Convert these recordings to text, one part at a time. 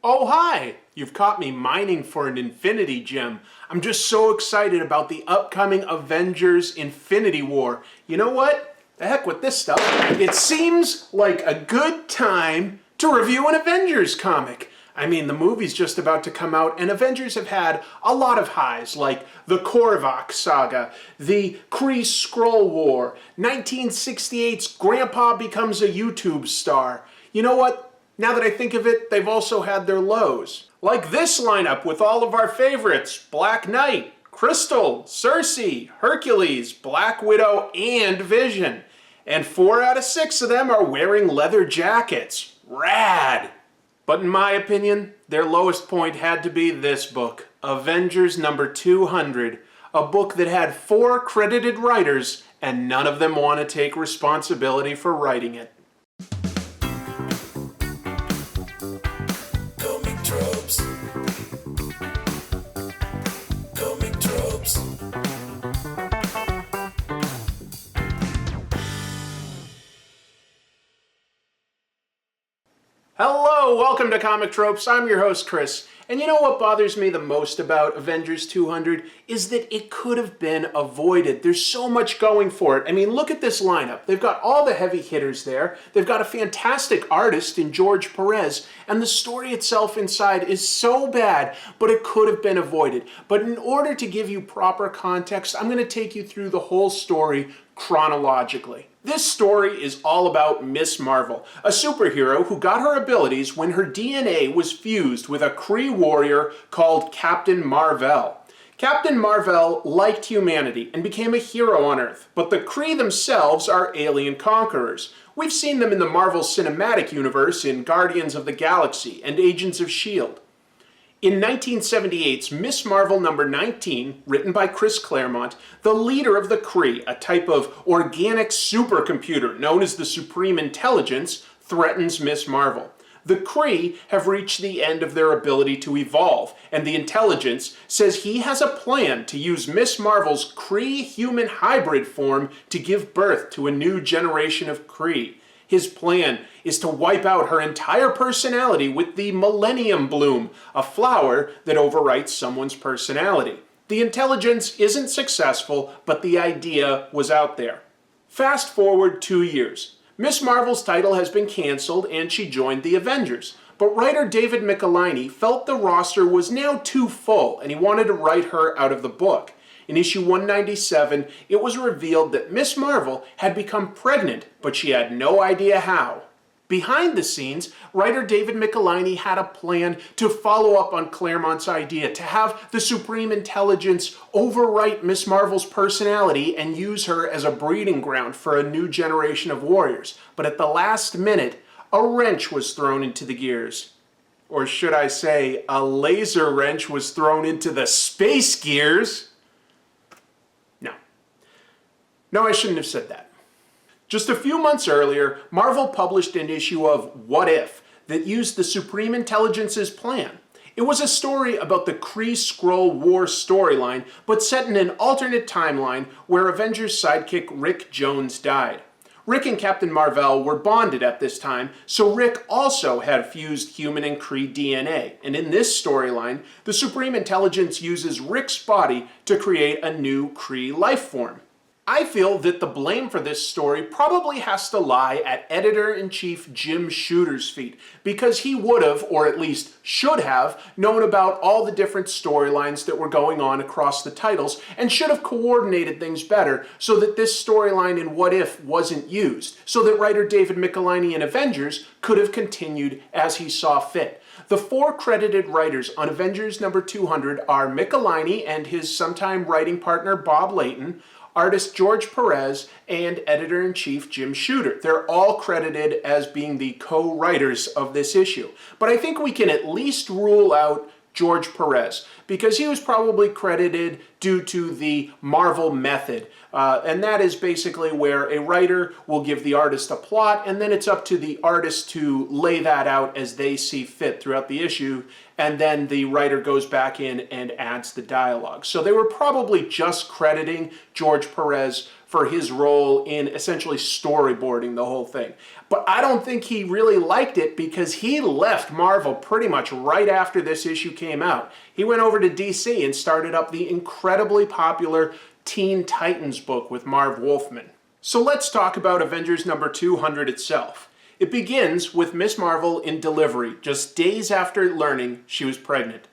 Oh, hi! You've caught me mining for an Infinity Gem. I'm just so excited about the upcoming Avengers Infinity War. You know what? The heck with this stuff. It seems like a good time to review an Avengers comic. I mean, the movie's just about to come out, and Avengers have had a lot of highs, like the Korvac saga, the Kree-Skrull War, 1968's Grandpa becomes a YouTube star. You know what? Now that I think of it, they've also had their lows. Like this lineup with all of our favorites: Black Knight, Crystal, Cersei, Hercules, Black Widow, and Vision. And 4 out of 6 of them are wearing leather jackets. Rad! But in my opinion, their lowest point had to be this book, Avengers number 200, a book that had 4 credited writers, and none of them want to take responsibility for writing it. Tropes. Comic Tropes. Hello, welcome to Comic Tropes. I'm your host, Chris. And you know what bothers me the most about Avengers 200 is that it could have been avoided. There's so much going for it. I mean, look at this lineup. They've got all the heavy hitters there. They've got a fantastic artist in George Perez, and the story itself inside is so bad, but it could have been avoided. But in order to give you proper context, I'm going to take you through the whole story chronologically. This story is all about Miss Marvel, a superhero who got her abilities when her DNA was fused with a Kree warrior called Captain Mar-Vell. Captain Mar-Vell liked humanity and became a hero on Earth, but the Kree themselves are alien conquerors. We've seen them in the Marvel Cinematic Universe in Guardians of the Galaxy and Agents of S.H.I.E.L.D. In 1978's Miss Marvel number 19, written by Chris Claremont, the leader of the Kree, a type of organic supercomputer known as the Supreme Intelligence, threatens Miss Marvel. The Kree have reached the end of their ability to evolve, and the Intelligence says he has a plan to use Miss Marvel's Kree-human hybrid form to give birth to a new generation of Kree. His plan is to wipe out her entire personality with the Millennium Bloom, a flower that overwrites someone's personality. The Intelligence isn't successful, but the idea was out there. Fast forward 2 years. Miss Marvel's title has been canceled and she joined the Avengers. But writer David Michelinie felt the roster was now too full and he wanted to write her out of the book. In issue 197, it was revealed that Miss Marvel had become pregnant, but she had no idea how. Behind the scenes, writer David Michelinie had a plan to follow up on Claremont's idea to have the Supreme Intelligence overwrite Miss Marvel's personality and use her as a breeding ground for a new generation of warriors. But at the last minute, a wrench was thrown into the gears. Or should I say, a laser wrench was thrown into the space gears? No, I shouldn't have said that. Just a few months earlier, Marvel published an issue of What If that used the Supreme Intelligence's plan. It was a story about the Kree-Skrull War storyline, but set in an alternate timeline where Avengers sidekick Rick Jones died. Rick and Captain Mar-Vell were bonded at this time, so Rick also had fused human and Kree DNA. And in this storyline, the Supreme Intelligence uses Rick's body to create a new Kree life form. I feel that the blame for this story probably has to lie at Editor-in-Chief Jim Shooter's feet, because he would have, or at least should have, known about all the different storylines that were going on across the titles, and should have coordinated things better so that this storyline in What If wasn't used, so that writer David Michelinie in Avengers could have continued as he saw fit. The 4 credited writers on Avengers number 200 are Michelinie and his sometime writing partner Bob Layton, artist George Perez, and editor-in-chief Jim Shooter. They're all credited as being the co-writers of this issue. But I think we can at least rule out George Perez, because he was probably credited due to the Marvel method. And that is basically where a writer will give the artist a plot, and then it's up to the artist to lay that out as they see fit throughout the issue, and then the writer goes back in and adds the dialogue. So they were probably just crediting George Perez for his role in essentially storyboarding the whole thing. But I don't think he really liked it because he left Marvel pretty much right after this issue came out. He went over to DC and started up the incredibly popular Teen Titans book with Marv Wolfman. So let's talk about Avengers number 200 itself. It begins with Miss Marvel in delivery, just days after learning she was pregnant.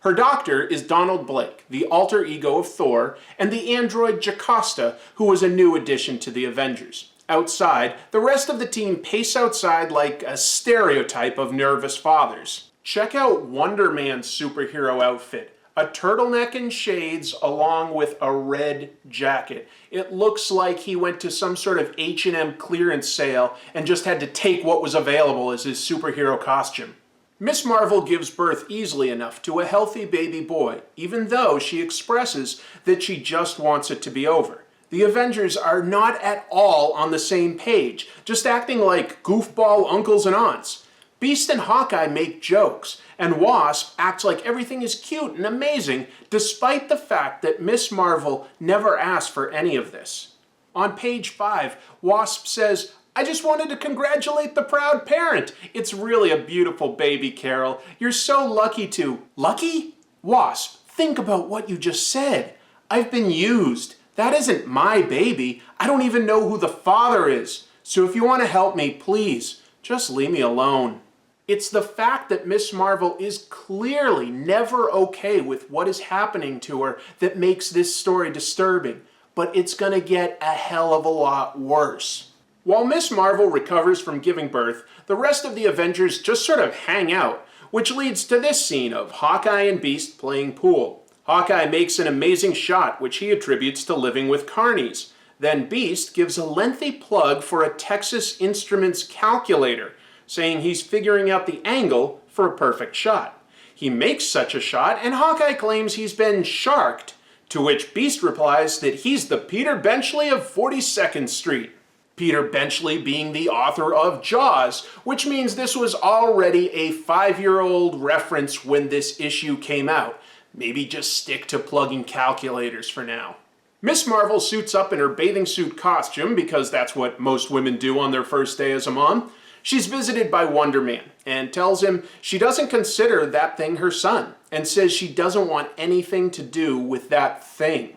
Her doctor is Donald Blake, the alter ego of Thor, and the android Jocasta, who was a new addition to the Avengers. Outside, the rest of the team pace outside like a stereotype of nervous fathers. Check out Wonder Man's superhero outfit. A turtleneck and shades along with a red jacket. It looks like he went to some sort of H&M clearance sale and just had to take what was available as his superhero costume. Miss Marvel gives birth easily enough to a healthy baby boy, even though she expresses that she just wants it to be over. The Avengers are not at all on the same page, just acting like goofball uncles and aunts. Beast and Hawkeye make jokes, and Wasp acts like everything is cute and amazing, despite the fact that Miss Marvel never asked for any of this. On page 5, Wasp says, "I just wanted to congratulate the proud parent. It's really a beautiful baby, Carol. You're so lucky to..." Lucky? Wasp, think about what you just said. I've been used. That isn't my baby. I don't even know who the father is. So if you want to help me, please, just leave me alone. It's the fact that Miss Marvel is clearly never okay with what is happening to her that makes this story disturbing, but it's gonna get a hell of a lot worse. While Miss Marvel recovers from giving birth, the rest of the Avengers just sort of hang out, which leads to this scene of Hawkeye and Beast playing pool. Hawkeye makes an amazing shot, which he attributes to living with carnies. Then Beast gives a lengthy plug for a Texas Instruments calculator, saying he's figuring out the angle for a perfect shot. He makes such a shot, and Hawkeye claims he's been sharked, to which Beast replies that he's the Peter Benchley of 42nd Street. Peter Benchley being the author of Jaws, which means this was already a 5-year-old reference when this issue came out. Maybe just stick to plugging calculators for now. Miss Marvel suits up in her bathing suit costume because that's what most women do on their first day as a mom. She's visited by Wonder Man and tells him she doesn't consider that thing her son and says she doesn't want anything to do with that thing.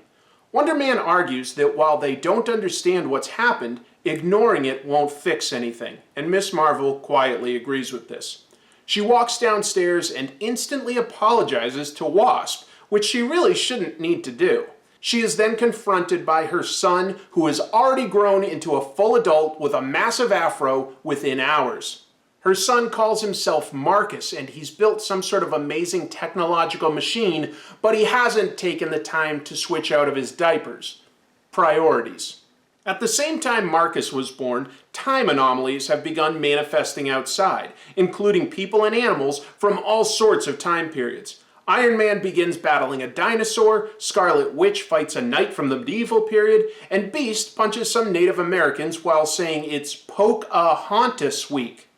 Wonder Man argues that while they don't understand what's happened, ignoring it won't fix anything, and Miss Marvel quietly agrees with this. She walks downstairs and instantly apologizes to Wasp, which she really shouldn't need to do. She is then confronted by her son, who has already grown into a full adult with a massive afro within hours. Her son calls himself Marcus, and he's built some sort of amazing technological machine, but he hasn't taken the time to switch out of his diapers. Priorities. At the same time Marcus was born, time anomalies have begun manifesting outside, including people and animals from all sorts of time periods. Iron Man begins battling a dinosaur, Scarlet Witch fights a knight from the medieval period, and Beast punches some Native Americans while saying it's Pocahontas Week.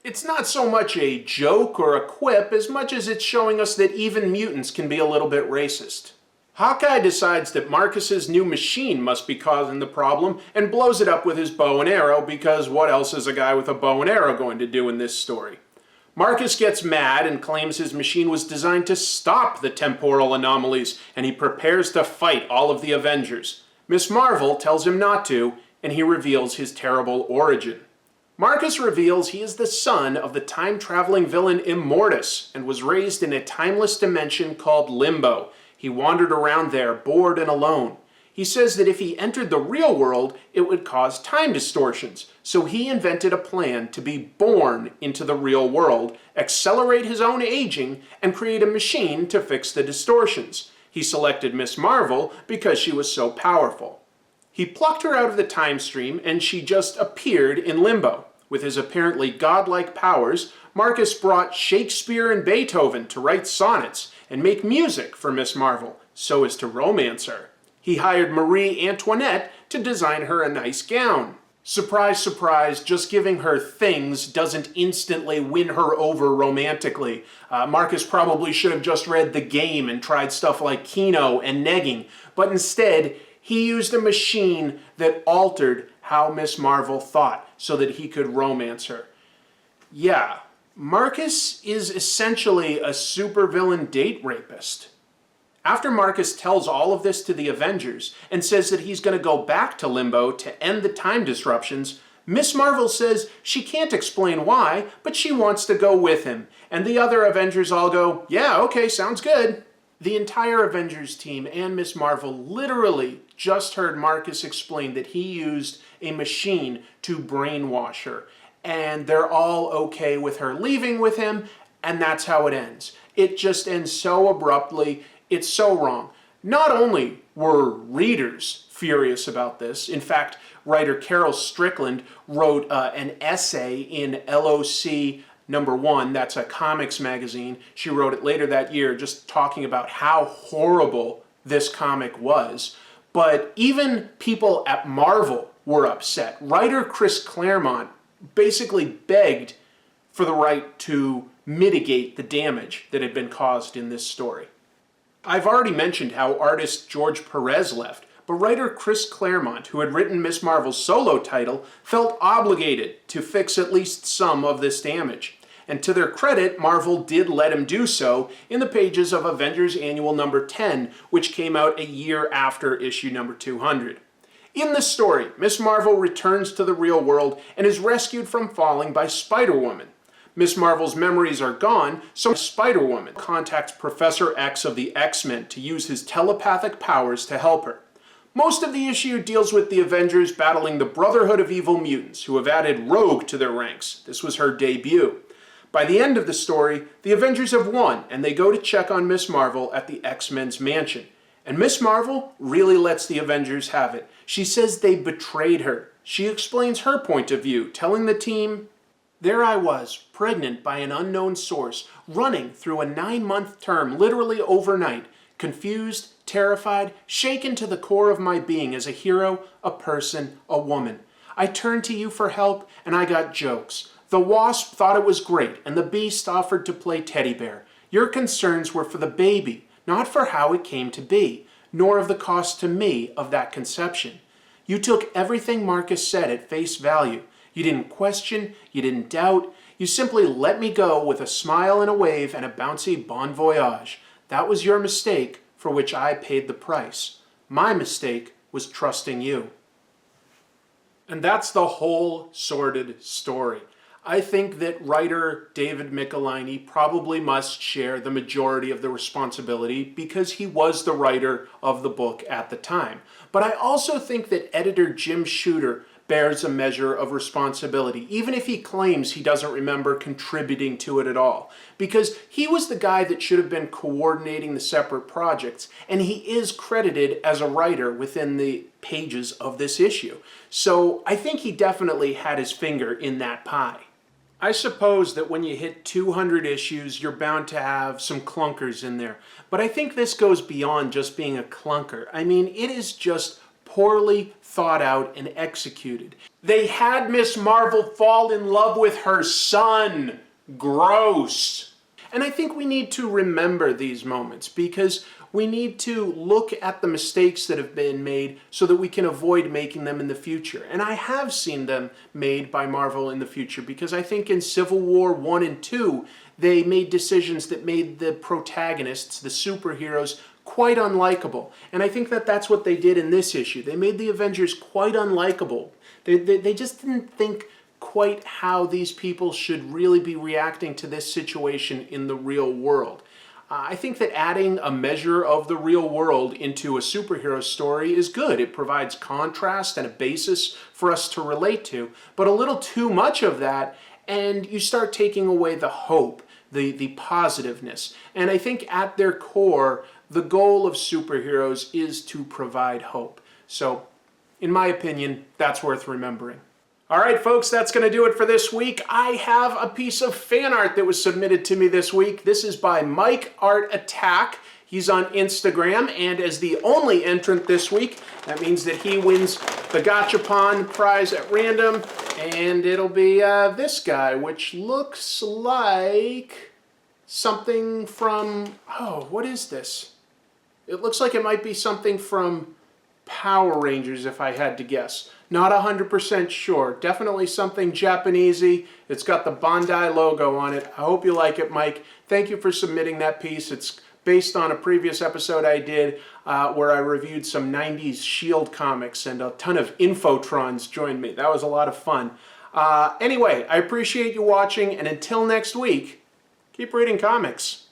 It's not so much a joke or a quip as much as it's showing us that even mutants can be a little bit racist. Hawkeye decides that Marcus's new machine must be causing the problem and blows it up with his bow and arrow because what else is a guy with a bow and arrow going to do in this story? Marcus gets mad and claims his machine was designed to stop the temporal anomalies, and he prepares to fight all of the Avengers. Miss Marvel tells him not to, and he reveals his terrible origin. Marcus reveals he is the son of the time-traveling villain Immortus and was raised in a timeless dimension called Limbo. He wandered around there, bored and alone. He says that if he entered the real world, it would cause time distortions, so he invented a plan to be born into the real world, accelerate his own aging, and create a machine to fix the distortions. He selected Miss Marvel because she was so powerful. He plucked her out of the time stream, and she just appeared in Limbo. With his apparently godlike powers, Marcus brought Shakespeare and Beethoven to write sonnets and make music for Miss Marvel, so as to romance her. He hired Marie Antoinette to design her a nice gown. Surprise, surprise, just giving her things doesn't instantly win her over romantically. Marcus probably should have just read The Game and tried stuff like Kino and negging, but instead, He used a machine that altered how Miss Marvel thought so that he could romance her. Yeah, Marcus is essentially a supervillain date rapist. After Marcus tells all of this to the Avengers and says that he's going to go back to Limbo to end the time disruptions, Miss Marvel says she can't explain why, but she wants to go with him. And the other Avengers all go, yeah, okay, sounds good. The entire Avengers team and Miss Marvel literally just heard Marcus explain that he used a machine to brainwash her. And they're all okay with her leaving with him, and that's how it ends. It just ends so abruptly. It's so wrong. Not only were readers furious about this, in fact, writer Carol Strickland wrote an essay in LOC #1, that's a comics magazine. She wrote it later that year just talking about how horrible this comic was. But even people at Marvel were upset. Writer Chris Claremont basically begged for the right to mitigate the damage that had been caused in this story. I've already mentioned how artist George Perez left, but writer Chris Claremont, who had written Miss Marvel's solo title, felt obligated to fix at least some of this damage. And to their credit, Marvel did let him do so in the pages of Avengers Annual number 10, which came out a year after issue number 200. In the story, Miss Marvel returns to the real world and is rescued from falling by Spider-Woman. Miss Marvel's memories are gone, so Spider-Woman contacts Professor X of the X-Men to use his telepathic powers to help her. Most of the issue deals with the Avengers battling the Brotherhood of Evil Mutants, who have added Rogue to their ranks. This was her debut. By the end of the story, the Avengers have won, and they go to check on Miss Marvel at the X-Men's mansion. And Miss Marvel really lets the Avengers have it. She says they betrayed her. She explains her point of view, telling the team, "There I was, pregnant by an unknown source, running through a 9-month term literally overnight, confused, terrified, shaken to the core of my being as a hero, a person, a woman. I turned to you for help, and I got jokes. The Wasp thought it was great, and the Beast offered to play teddy bear. Your concerns were for the baby, not for how it came to be, nor of the cost to me of that conception. You took everything Marcus said at face value. You didn't question, you didn't doubt. You simply let me go with a smile and a wave and a bouncy bon voyage. That was your mistake, for which I paid the price. My mistake was trusting you." And that's the whole sordid story. I think that writer David Michelinie probably must share the majority of the responsibility because he was the writer of the book at the time. But I also think that editor Jim Shooter bears a measure of responsibility, even if he claims he doesn't remember contributing to it at all. Because he was the guy that should have been coordinating the separate projects, and he is credited as a writer within the pages of this issue. So I think he definitely had his finger in that pie. I suppose that when you hit 200 issues, you're bound to have some clunkers in there. But I think this goes beyond just being a clunker. I mean, it is just poorly thought out and executed. They had Miss Marvel fall in love with her son. Gross. And I think we need to remember these moments because we need to look at the mistakes that have been made so that we can avoid making them in the future. And I have seen them made by Marvel in the future because I think in Civil War 1 and 2, they made decisions that made the protagonists, the superheroes, quite unlikable. And I think that that's what they did in this issue. They made the Avengers quite unlikable. They just didn't think quite how these people should really be reacting to this situation in the real world. I think that adding a measure of the real world into a superhero story is good. It provides contrast and a basis for us to relate to. But a little too much of that, and you start taking away the hope, the positiveness. And I think at their core, the goal of superheroes is to provide hope. So, in my opinion, that's worth remembering. All right, folks, that's going to do it for this week. I have a piece of fan art that was submitted to me this week. This is by Mike Art Attack. He's on Instagram, and as the only entrant this week, that means that he wins the Gachapon prize at random, and it'll be this guy, which looks like something from, oh, what is this? It looks like it might be something from Power Rangers, if I had to guess. Not 100% sure. Definitely something Japanesey. It's got the Bandai logo on it. I hope you like it, Mike. Thank you for submitting that piece. It's based on a previous episode I did where I reviewed some 90s S.H.I.E.L.D. comics, and a ton of Infotrons joined me. That was a lot of fun. Anyway, I appreciate you watching, and until next week, keep reading comics.